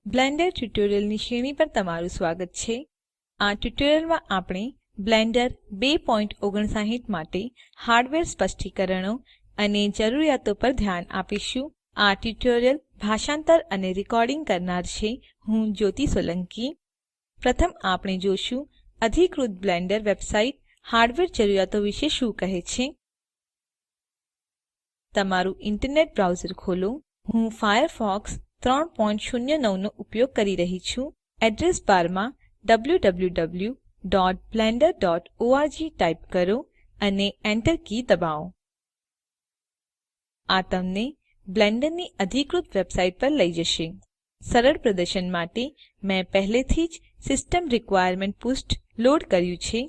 Blender ટ્યુટોરિયલની શ્રેણી પર તમારું સ્વાગત છે. આ ટ્યુટોરિયલમાં આપણે બ્લેન્ડર 259 માટે હાર્ડવેર સ્પષ્ટીકરણો અને જરૂરિયાતો પર ધ્યાન આપીશું. આ ટ્યુટોરિયલ ભાષાંતર અને રેકોર્ડિંગ કરનાર છે હું જ્યોતિ સોલંકી. પ્રથમ આપણે જોશું અધિકૃત બ્લેન્ડર વેબસાઇટ હાર્ડવેર જરૂરિયાતો વિશે શું કહે છે. તમારું ઇન્ટરનેટ બ્રાઉઝર ખોલો. હું ફાયરફોક્સ 309 નો ઉપયોગ કરી રહી છું. એડ્રેસ બારમાં www.blender.org ટાઇપ કરો અને Enter કી દબાવો. આ તમને બ્લેન્ડરની અધિકૃત વેબસાઇટ પર લઈ જશે. સરળ પ્રદર્શન માટે મેં પહેલેથી જ સિસ્ટમ રિક્વાયરમેન્ટ પૃષ્ઠ લોડ કર્યું છે.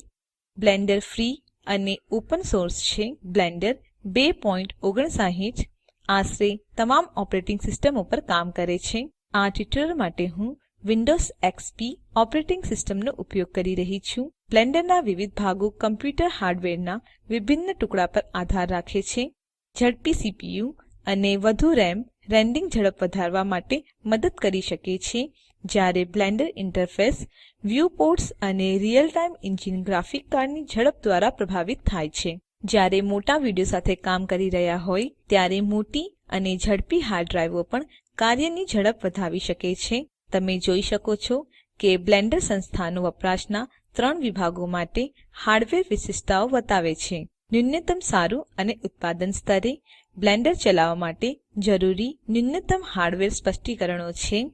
બ્લેન્ડર ફ્રી અને ઓપન સોર્સ છે. બ્લેન્ડર 259 આશરે તમામ ઓપરેટિંગ સિસ્ટમો પર કામ કરે છે. આ ટ્યુટોરીયલ માટે હું વિન્ડોઝ એક્સપી ઓપરેટિંગ સિસ્ટમનો ઉપયોગ કરી રહી છું. બ્લેન્ડરના વિવિધ ભાગો કમ્પ્યુટર હાર્ડવેરના વિભિન્ન ટુકડા પર આધાર રાખે છે. ઝડપી સીપીયુ અને વધુ રેમ રેન્ડરિંગ ઝડપ વધારવા માટે મદદ કરી શકે છે, જ્યારે બ્લેન્ડર ઇન્ટરફેસ વ્યૂપોર્ટ્સ અને રિયલ ટાઇમ એન્જિન ગ્રાફિક કાર્ડની ઝડપ દ્વારા પ્રભાવિત થાય છે. જ્યારે મોટા વિડિયો સાથે કામ કરી રહ્યા હોય ત્યારે મોટી અને ઝડપી હાર્ડ ડ્રાઈવો પણ કાર્યની ઝડપ વધાવી શકે છે. તમે જોઈ શકો છો કે બ્લેન્ડર સંસ્થાનો વપરાશના 3 વિભાગો માટે હાર્ડવેર વિશેષતાઓ બતાવે છે. ન્યૂનતમ સારું અને ઉત્પાદન સ્તરે બ્લેન્ડર ચલાવવા માટે જરૂરી ન્યૂનતમ હાર્ડવેર સ્પષ્ટીકરણો છે.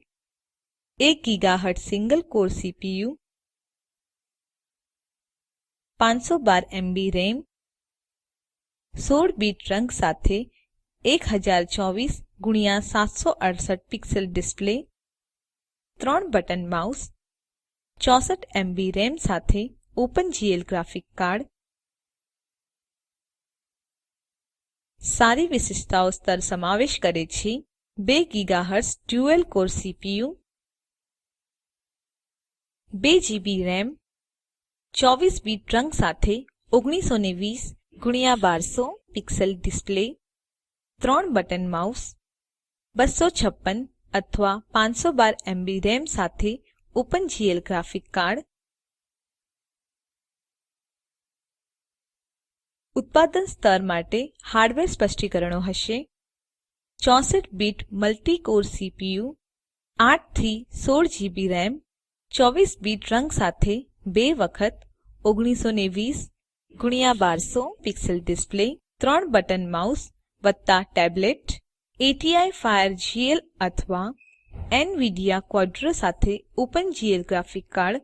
1 gigahertz single core CPU, 512 MB RAM, 16 bit રંગ સાથે 1024x768 pixel display, 3 button mouse, 64 MB RAM સાથે OpenGL ગ્રાફિક કાર્ડ. સારી વિશેષતાઓ સ્તર સમાવેશ કરે છે 2 gigahertz dual core CPU, 2 GB RAM, 24 bit રંગ સાથે 1920x1200 pixel display, 3 button mouse, 256 અથવા 512 MB રેમ સાથે OpenGL ગ્રાફિક કાર્ડ. ઉત્પાદન સ્તર માટે હાર્ડવેર સ્પષ્ટીકરણો હશે 64 બીટ મલ્ટી-કોર સીપીયુ, 8 થી 16 GB રેમ, 24 બીટ રંગ સાથે 2 વખત 1920x1200 pixel display, 3 button mouse વત્તા ટેબ્લેટ, ATI FireGL અથવા NVIDIA Quadro સાથે OpenGL ગ્રાફિક કાર્ડ.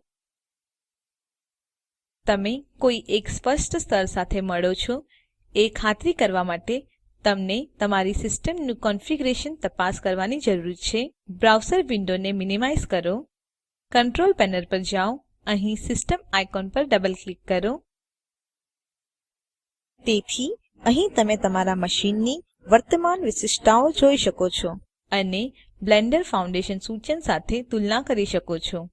તમે કોઈ એક સ્પષ્ટ સ્તર સાથે મળો છો એ ખાતરી કરવા માટે તમને તમારી સિસ્ટમનું કોન્ફિગરેશન તપાસ કરવાની જરૂર છે. બ્રાઉઝર વિન્ડોને મિનિમાઇઝ કરો. કંટ્રોલ પેનલ પર જાઓ. અહીં સિસ્ટમ આઇકોન પર ડબલ ક્લિક કરો. તેથી અહીં તમે તમારા મશીનની વર્તમાન વિશિષ્ટતાઓ જોઈ શકો છો અને બ્લેન્ડર ફાઉન્ડેશન સૂચન સાથે તુલના કરી શકો છો.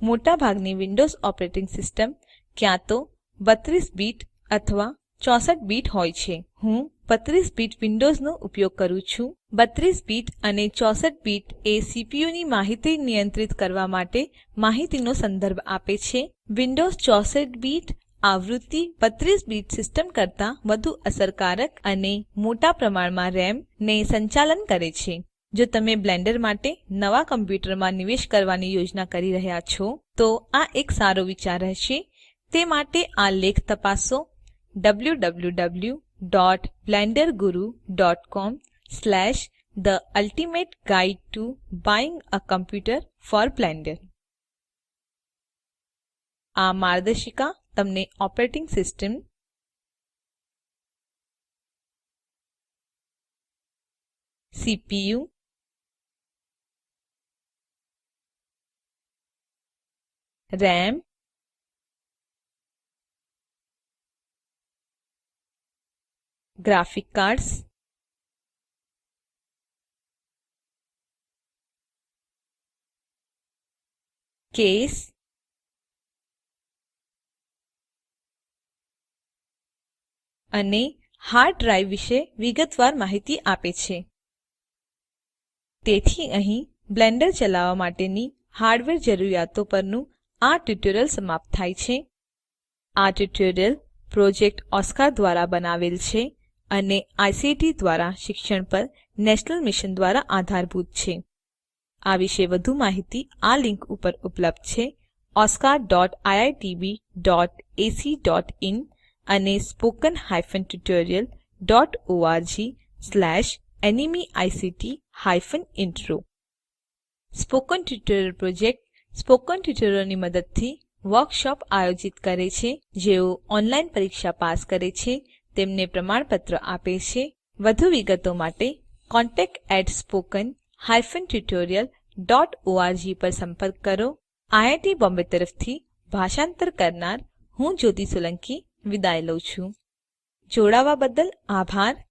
મોટાભાગની વિન્ડોઝ ઓપરેટિંગ સિસ્ટમ ક્યાં તો 32 બીટ અથવા 64 બીટ હોય છે. હું 32 બીટ વિન્ડોઝનો ઉપયોગ કરું છું. 32 બીટ અને 64 બીટ એ સીપીયુની માહિતી નિયંત્રિત કરવા માટે માહિતીનો સંદર્ભ આપે છે. વિન્ડોઝ 64 બીટ આવૃત્તિ 32 બીટ સિસ્ટમ કરતાં વધુ અસરકારક અને મોટા પ્રમાણમાં રેમ ને સંચાલન કરે છે. જો તમે બ્લેન્ડર માટે નવા કમ્પ્યુટરમાં નિવેશ કરવાની યોજના કરી રહ્યા છો તો આ એક સારો વિચાર હશે. તે માટે આ લેખ તપાસો www.blenderguru.com/the ultimate guide to buying a computer for Blender. આ માર્ગદર્શિકા તમને operating system, CPU, RAM, graphic cards, case, અને હાર્ડ ડ્રાઈવ વિશે વિગતવાર માહિતી આપે છે. તેથી અહીં બ્લેન્ડર ચલાવવા માટેની હાર્ડવેર જરૂરિયાતો પરનું આ ટ્યુટોરીયલ સમાપ્ત થાય છે. આ ટ્યુટોરીયલ પ્રોજેક્ટ ઓસ્કાર દ્વારા બનાવેલ છે અને આઇસીટી દ્વારા શિક્ષણ પર નેશનલ મિશન દ્વારા આધારભૂત છે. આ વિશે વધુ માહિતી આ લીંક ઉપર ઉપલબ્ધ છે oscar.iitb.ac.in અને spoken-tutorial.org/nmeict-intro. Spoken tutorial project spoken ટ્યુટોરીયલોની મદદથી વર્કશોપ આયોજિત કરે છે. જેઓ ઓનલાઈન પરીક્ષા પાસ કરે છે તેમને પ્રમાણપત્ર આપે છે. વધુ વિગતો માટે contact@spoken-tutorial.org પર સંપર્ક કરો. આઈઆઈટી બોમ્બે તરફથી ભાષાંતર કરનાર હું જ્યોતિ સોલંકી વિદાય લઉં છું. જોડાવા બદ્દલ આભાર.